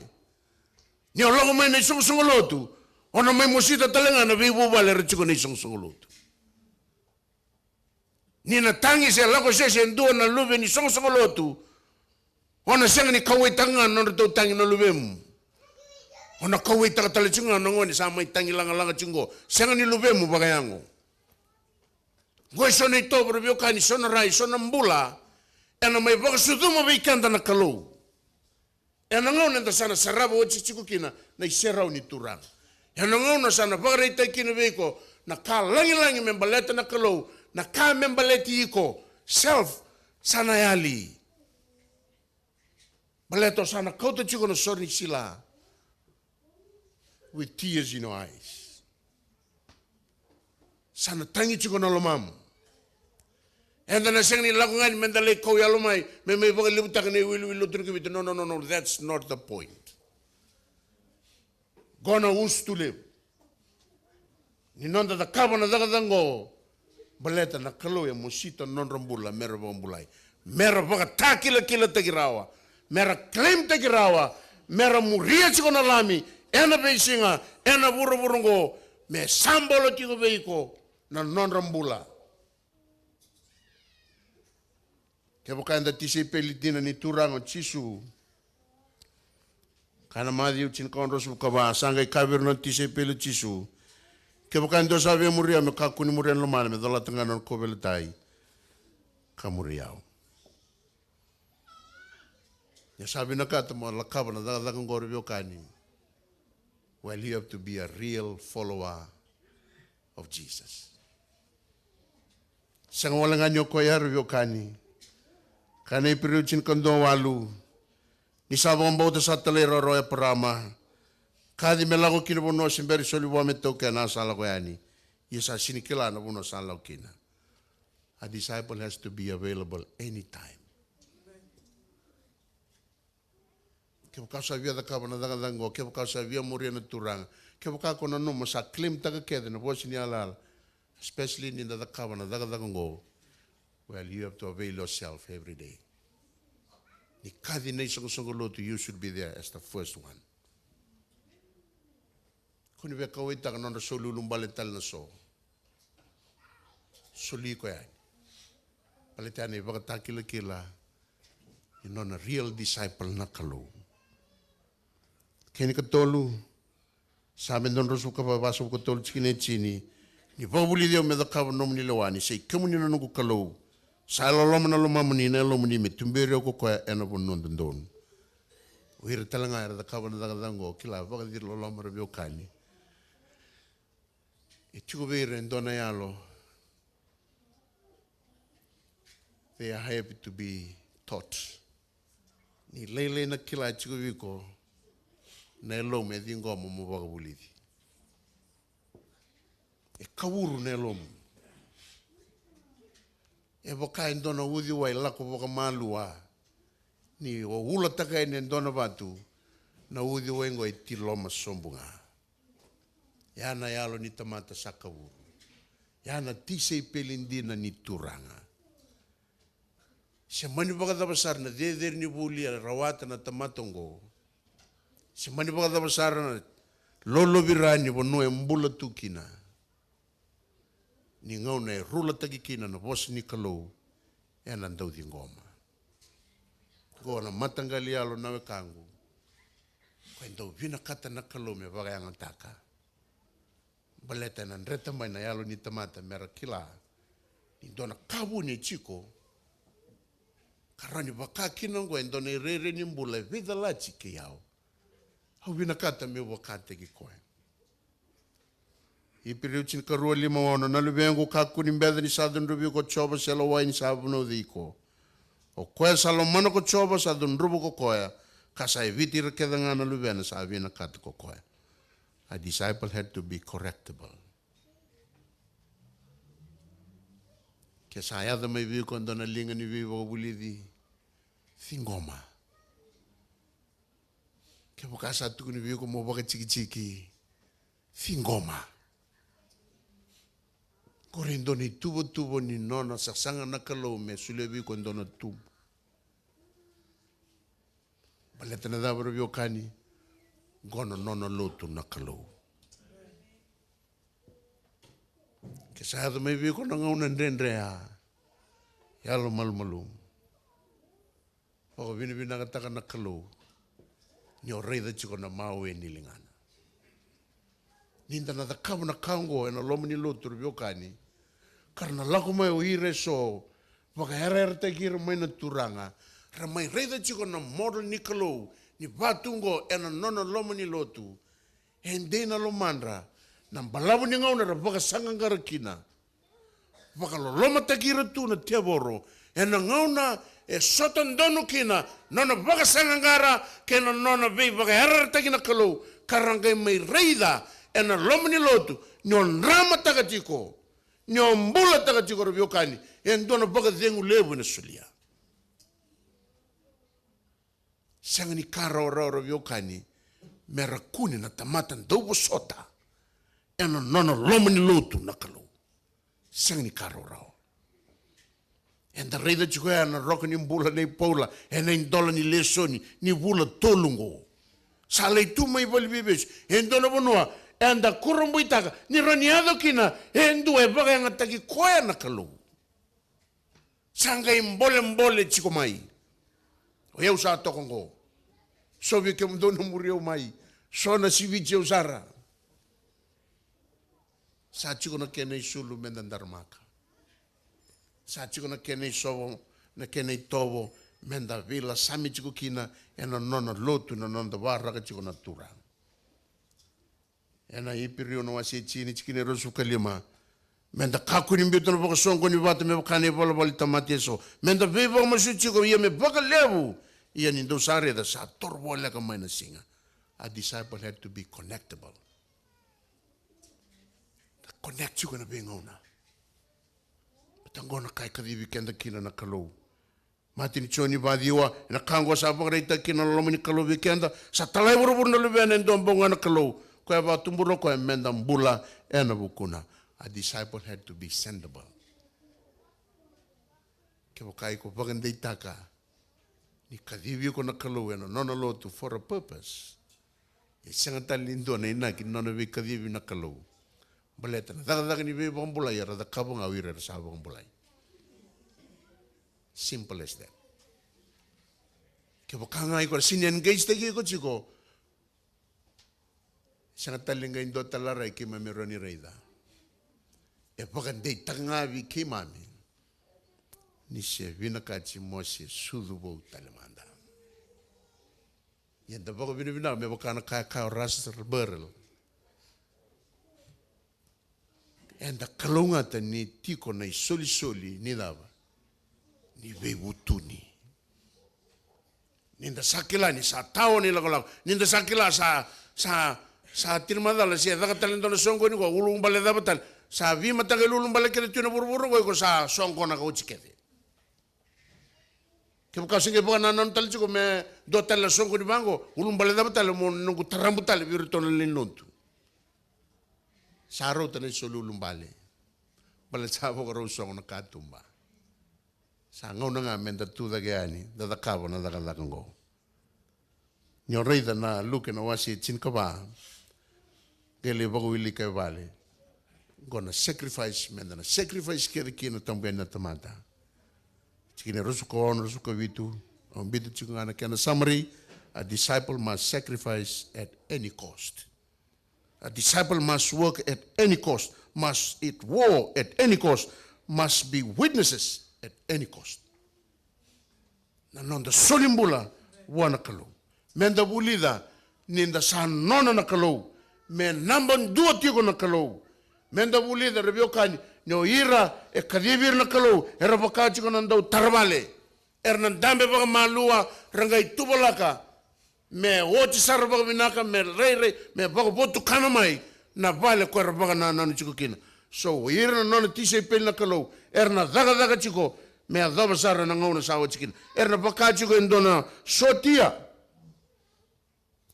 Ni ologo mai na sungo lotu. Ona mai mosita talenga na vivo bale re chiko ni sungo lotu. Ni na tangi se lako se ndua na lube ni songo lotu. Ona senga ni kawai tanga no to tangi na lube mu. Ona kawai taka tale chinga no ngoni sa mai tangi langa chingo. Senga ni lube mu bagayango. Goi sona i tobo rebio kani sona rai sona mbula. Ena mai baka suduma beikanda na kalou. Ena ngona nda sana saraba ochi chikukina na iserau ni turang. Ena ngona sana baka reita kina beiko na ka langi membaleta na kalou. Na ka membaleti iko self sana yali. Baleto sana kota chiko no sori sila with tears in your eyes. Sana tangi chiko na lomamu. Enda na siyang nilakungan mendale ko yalomay may baga libutak ni wilu turkibito. No, that's not the point. Gona to live. Ninonda da kaba na dagadango. Baleta na kalo ya musita non rambula mera bambulai. Mera baga takila tagirawa. Mera claim tagirawa. Mera muria chiko na lami. Ena beisinga. Ena burungo. Me sambolo tiko beiko. Na non rambula. Kaya kanda tisi pelitina ni turango chisu. Kana madi uchin kaonrosu kaba. Sangay kabir no tisi peli chisu. Kaya kanda sabi muria me kakuni muria lomana me dala tanga non kobeletai kamuriao. Ya sabi na kata mo lakaba na dagang goribyo kani. Well, you have to be a real follower of Jesus. Sang walang anyo ko yaribyo kani. Kana ipiruchin kondo walu. Ni sabang bauta sa talera roya parama. Kadi melago kina bono simberi soliwa metoke na sala ko yani. Yesa sinikila na bono sala kina. A disciple has to be available anytime. Kaya ka sabia da kaba na dango, kaya ka sabia muria na turang. Kaya ka ko na no masa claim taga kede na bosi ni alal. Especially in the kaba na dango. Well, you have to avail yourself every day. Ni kadi na isang lotu, you should be there as the first one. Kung ibe kawita ka nang rasululong balital na so. Suli ko yan. Balitan ay baka takila-kila. You know, na real disciple na kalo. Kaya ni katolo. Sa amin doon rasul ka babasok katolo chini. Ni babuli diyo medakaw nom nilawani. Say, kamu nina nung kalo. Sa alalama na lumamani na lumani me. Tumberi ako kaya ena po nun doon. Uhira talanga era da kawa na dango. Kila baka di lolama rabio kani. Ichukubere ndona yalo. They are happy to be taught. Ni lele na kila ichukubiko. Na elo me di ngoma mo baka bulidi. E kawuru na elo mo. E baka ndona udi wa ilako baka malua. Ni o hula taka ene ndona batu. Na udi wa ingo iti loma sombunga. Yana yalo ni tamata sakawuru. Yana tisay pelindina ni turanga. Siya mani baka dabasar na deder ni buli rawata na tamatongo. Siya mani baka dabasar na lolo birani bono e mbula tukina. Ni ngau na e rula tagikina na bos ni kalau. Yana ndau di ngoma. Go na matangali yalo nawe kangu. Kwa ndau vina kata na kalau me baka yang antaka. Baleta na reta mai na yalo ni tamata mera kila. Ni dona kabu ni chiko. Karani baka kinongo en dona rere ni mbula vida la chike yao. Hau vina kata me wakate ki koe. Ipiriuchin karua lima wana na lubengo kaku ni mbeda ni sadun rubi ko choba selo wai ni sabuno dhiko. O koe salomano ko choba sadun rubu ko koe. Kasa eviti rekedanga na lubena sa vina kata ko koe. A disciple had to be correctable. Ke saya da mai vi ko ndona linga ni vi wo buli di thingoma. Ke bukasa tu ni vi ko mo baka chiki thingoma. Korendo ni tubo ni nona saksanga nakalo me sulevi ko ndona tubo. Baleta na da bro kani gono nona lotu nakalo. Ke saya da mai vi ko nanga una ndendre ya lo malmalum. Pako vini kataka nakalo. Ni o rei da chiko na mau e nilingana. Ninda na takabu na kango e na lomani lotu rubio kani. Karena laku mai o ire so. Waka hera te kira mai na turanga. Ramai rei da chiko na model nikalo. Ni batungo e na nona lomani lotu. Hende na lomandra. Na balabu ni ngauna ra waka sangangara kina. Waka lo loma te kira tu na te boro. E na ngauna e sotan dono kina. Nona waka sangangara. Ke na nona vei waka hera te kina kalau. Karangai mai rei da. E na lomani lotu. Nyon rama taka tiko. Nyon mbula taka tiko rubio kani. E ndona waka dengu lebu na sulia. Sangani kara o rao rubio kani. Mera kuni na tamatan dobo sota. E na nona lomani lotu na kalau. Sangani kara o rao. E nda reida chiko e na roka ni mbula nei paula. E na indola ni lesoni. Ni vula tolungo. Sa lei tu mai vali bibes. E ndona bonua. E anda kurumbu itaka. Ni raniado kina. E ndu e baga yang ataki koe na kalau. Sanga mbole chiko mai. O eu sa tokongo. Sobi ke mdono muriau mai. Sona siviche usara. Sa chiko na kene sulu mendandarmaka. Sa chiko na kene sovo, na kene tovo, menda vila sami chiko kina, e na nona lotu na nona warraka chiko na turang. E na ipirio na wasi chini chikine rosu kalima. Menda kaku ni mbito na baka songo ni wata me wakane wala wali tamati eso. Menda viva masu chiko ia me baka levu. Ia ni dosare da sa torbo leka mai na singa. A disciple had to be connectable. The connect chiko na bingona. Tangona kai kadivi kenda kina na kalau. Mati ni choni vadiwa na kango sa pagreita kina lomani kalau vikenda sa talai burubur na lubena ndombonga na kalau. Ko ba tumburo ko menda mbula ena bukuna. A disciple had to be sendable. Ke kai ko pagandei taka. Ni kadivi ko na kalau ena nona lotu for a purpose. E sanga lindo na ina ki nona vi kadivi na kalau. Baleta na daga ni be bombulai ra da kabunga wira sa bombulai. Simple as that. Ke bokanga ko sin engage te ko chiko. Sanga talinga indo talara ki mameroni reida. E pagande tanga vi ki mami. Ni se vina ka chi mosi sudubo talemanda. Yenda boko vina me bokana ka ras berel. Enda kalunga ta ni tiko na soli ni dava. Ni vevutuni. Ninda sakila ni sa tao ni lago. Ninda sakila sa tirmadala si daga talento na songo ni ko ulung bale dabatal. Sa vima taga ulung bale kere tuna burburu ko sa songo na ko chikete. Ke buka singe buka nanan tal chiko me do tal songo ni bango ulung bale dabatal mo nungu tarambutal virto na linuntu. Sa rota na solulung bale. Bale sabo ko rosong na katumba. Sa ngau nga menda tu da gani da kabo na da kango. Nyo reida na luke na wasi chinkaba. Gele bago wili ka vale. Gonna sacrifice menda na sacrifice kere kino tambe na tamata. Chikine rosuko on rosuko vitu. On bitu chikana kana summary. A disciple must sacrifice at any cost. A disciple must work at any cost, must eat war at any cost, must be witnesses at any cost. Nanonda solimbula wana kalau. Menda bulida ninda san nona na kalau. Men namban dua tigo na kalau. Menda bulida rebio kani no ira e kadibir na kalau. Era bakachi ko nandau tarvale. Ernandambe baka malua rangai tubalaka. Me ochi sarbaga minaka me rei me bago botu kanamai na vale ko rabaga na nanu chiko kina So ira na tisa pel na kalau erna daga chiko me adaba sara na ngona sawa chikin erna baka chiko endona sotia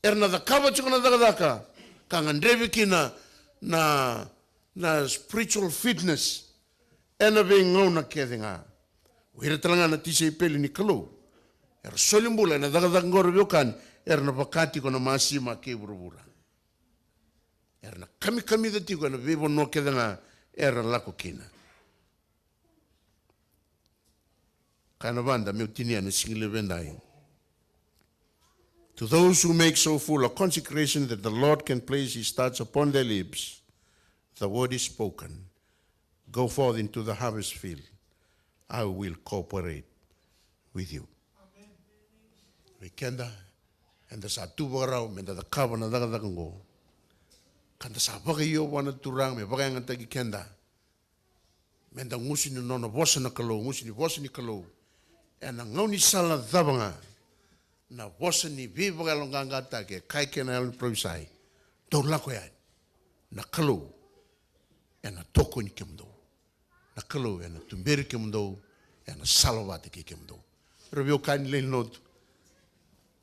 erna da kava chiko na daga kanga ndrevi kina na spiritual fitness ena be ngona kedinga ira talanga na tisa pel ni kalau er solimbula na daga ngor biokan erna baka chiko na masima ke burubura erna kami da tiko na bebo no kedinga era lako kina. Kana banda meutinia na singile vendai. To those who make so full a consecration that the Lord can place his touch upon their lips, the word is spoken. Go forth into the harvest field. I will cooperate with you. Wikenda, and the Satubarao, and the Kavana Dagango. Kanda sa bagayo wana turang me bagay nga tagi kenda. Menda ngusi ni nono bosa na kalo, ngusi ni bosa ni kalo. E na ngau ni sala dhabanga. Na bosa ni viva galonganga take kai kena el provisai. Tau lako ya. Na kalo. E na toko ni kemdo. Na kalo e na tumberi kemdo. E na salavate ki kemdo. Rebio kain leil notu.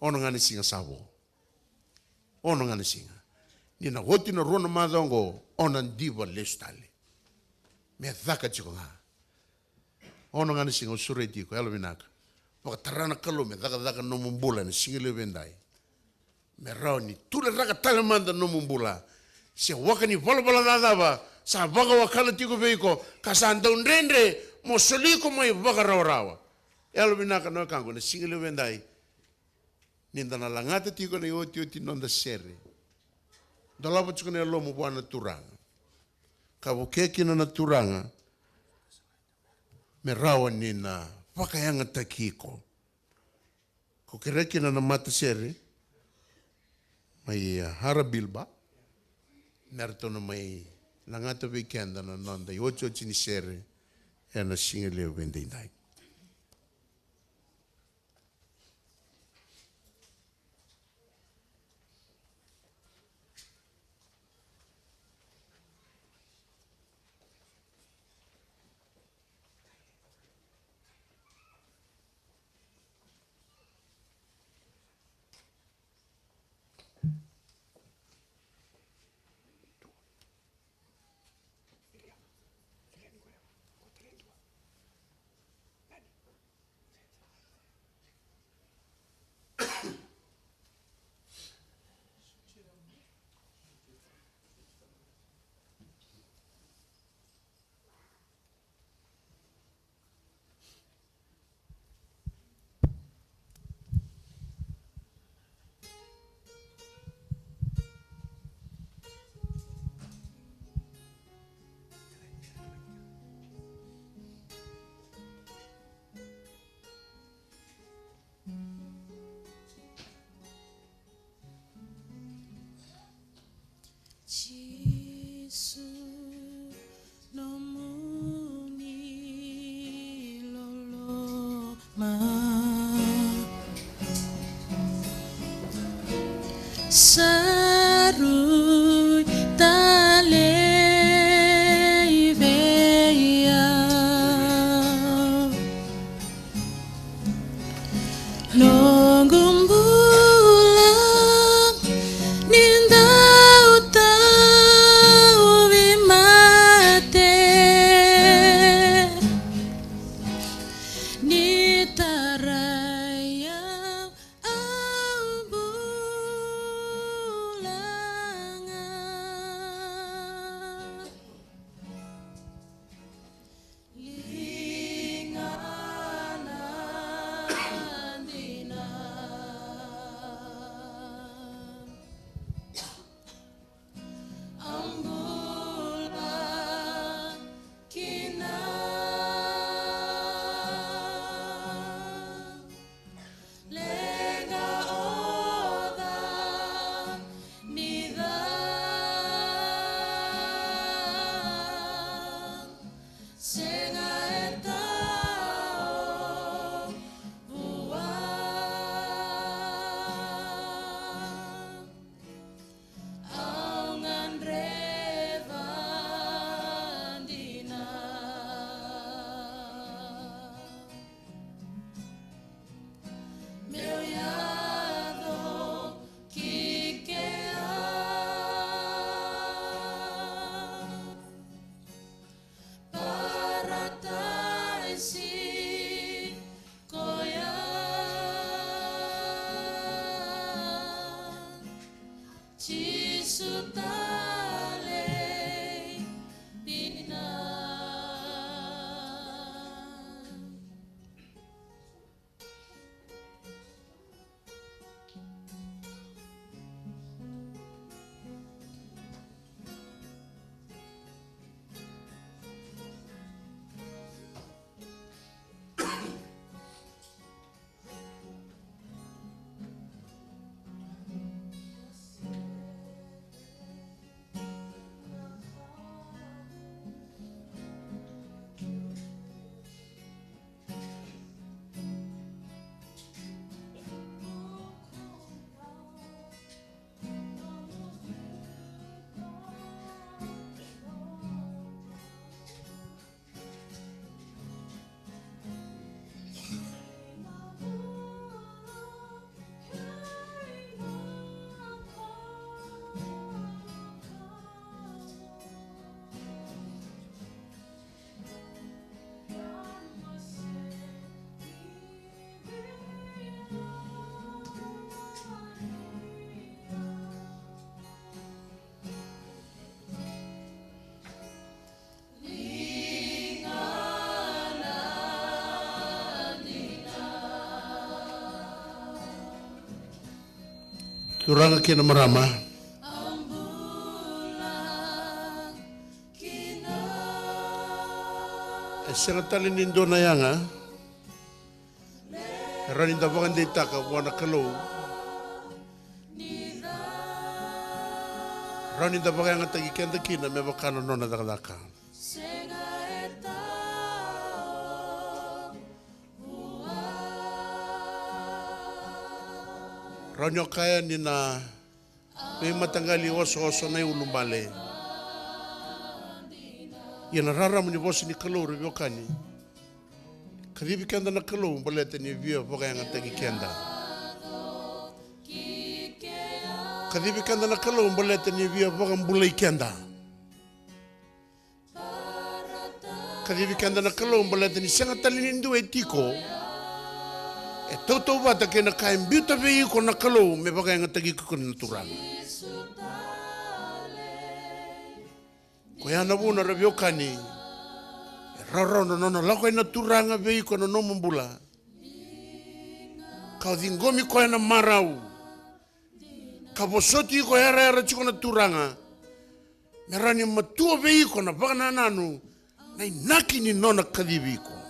Ono ngani singa sabo. Ono ngani singa. Nina hoti na rona madongo onan diva lestale. Me dhaka chiko nga. Ono ngani singa usure tiko, elo minaka. Waka tarana kalo me dhaka no mumbula ni singile vendai. Me rao ni tule raka talemanda no mumbula. Si waka ni volabala dadaba, sa waka wakala tiko veiko, kasanda unrendre, mo soliko mai waka rawa. Elo minaka no kango, ni singile vendai. Ninda na langata tiko na oti nonda sere. Dalapa chukune alo mo buana turanga. Kabo keki na turanga. Me rawa ni na wakayanga takiko. Ko kereki na mata sere. Mai harabilba. Nerto na mai langata weekenda na nanda. Yocho chini sere. E na singele wendindai. Sarui talei veia longumbula ninda utau vimate nitaraya ambula Turanga kina marama. Senga tali nindo na yanga. Rani da bagan de taka wana kalau. Rani da bagan nga tagi kenda kina me bakana nona dakadaka. Ranyo kaya ni na may matanggali oso na ulumbale. Yan raram ni bosi ni kalau revyo kani. Kadibi kenda na kalau balete ni vio boga yang tagi kenda. Kadibi kenda na kalau balete ni vio boga mbulai kenda. Kadibi kenda na kalau balete ni sangat talinindu etiko. Toto bata kena kain biuta vei ko na kalau me bagai nga tagi ko na turang. Ko ya na buna rebyo kani. Raro no lako na turanga vei ko na nombula. Kau dingomi ko na marau. Kabosoti ko era chiko na turanga. Merani matua vei ko na baga nanu. Na inaki ni nona kadibi ko.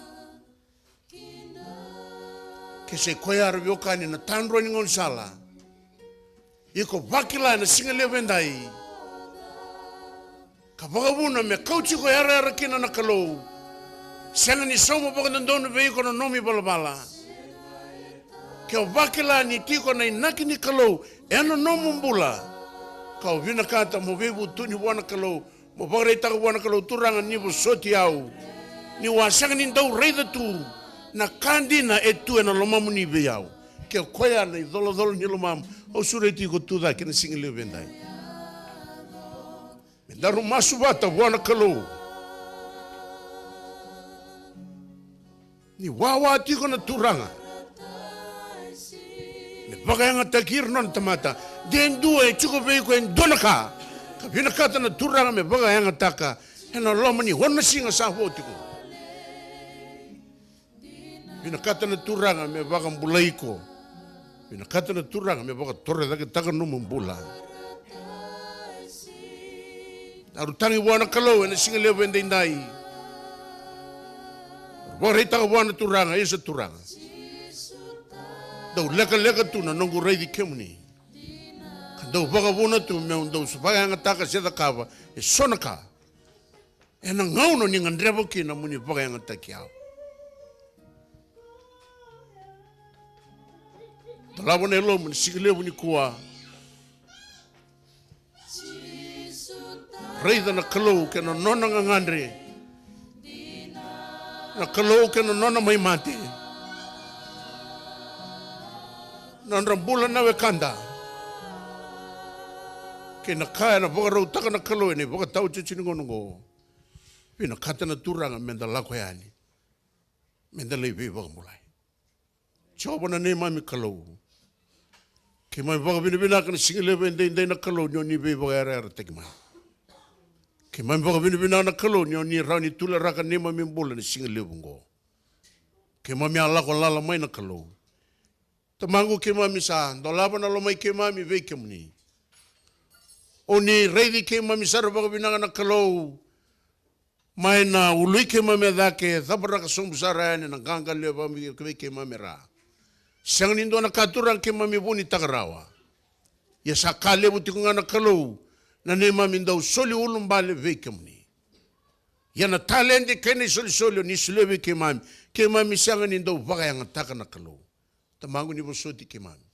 Ke se koia revyo kani na tandro ni ngonsala. Iko vakila na singa levendai. Ka bagabuna me kauchi ko era kina na kalau. Senga ni somo baga ndono veiko na nomi balabala. Ke vakila ni tiko na inaki ni kalau. Eno nomo mbula. Kau vina kata mo vebu tu ni wana kalau. Mo baga reita wana kalau turanga ni soti au. Ni wasanga ni ndau reida tu. Na kandina etu ena lomamu ni beyau. Ke koia na idolo ni lomamu. O sureti ko tuda kena singi levendai. Me daru masu bata wana kalau. Ni wawa tiko na turanga. Me baga yang atakir non tamata. Den dua chuko beiko en donaka. Kapina kata na turanga me baga yang ataka. Ena lomamu ni wana singa saho tiko. Bina kata na turanga me baga mbulaiko. Bina kata na turanga me baga torre dake taka no mbula. Aru tangi wana kalau ena singa leo wende indai. Bore taka wana turanga isa turanga. Dau leka tu na nongu rei di kemuni. Dau baga wana tu me undau supaya anga taka seda kava e sonaka. Ena ngauno ni ngandrebo ki na muni baga anga takiao. Talawa na ilo mani sigilewu ni kuwa. Reida na kalau ke na nona ngangandre. Na kalau ke na nona may mati. Na rambula na wekanda. Ke na kaya na boga rau taka na kalau ini boga tau chichiningonongo. Pina kata na turanga menda lako yani. Menda leipi boga mulai. Coba na ne mami kalau. Ke mai waka binibina kana singalewe ndei na kalau ni be waka te ke mai. Ke mai waka binibina na kalau ni rani tula raka nema mimbola ni singalewe ngo. Ke mai ala ko lala mai na kalau. Tamangu ke mai sa dolaba na lo mai ke mai ve ke muni. Oni reidi ke mai sa waka binanga na kalau. Mai na ului ke mai dake thabara ka sombusara ni na ganga le ba mi ke mai ra. Sang nindo na katurang ke mami buni tagarawa. Ya sakale buti ko nga na kalau na ne mami daw soli ulum bale vekem ni. Ya na talente kene soli ni sulebe ke mami sang nindo vakayang taka na kalau. Tamangu ni bosoti ke mami.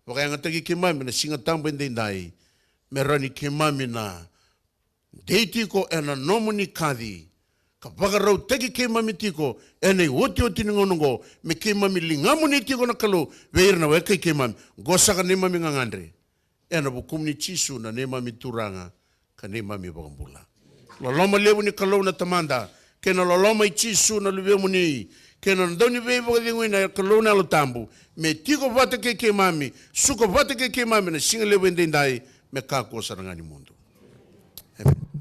Vakayang taki ke mami na singa tambende ndai merani ke mami na deiti ko ena nomuni kadi. Kapag raw tegi ke mami tiko, ene oti ningonongo, me ke mami lingamu ni tiko na kalo, veir na weke ke mami, gosa ka ne mami ngangandre. Ena bukum ni chisu na ne mami turanga, ka ne mami bagambula. Loloma lebu ni kalo na tamanda, kena loloma i chisu na luwe muni, kena ndoni vei bagadingu na kalo na lotambu, me tiko vata ke mami, suko vata ke mami na singa lebu endendai, me kako sarangani mundo. Amen.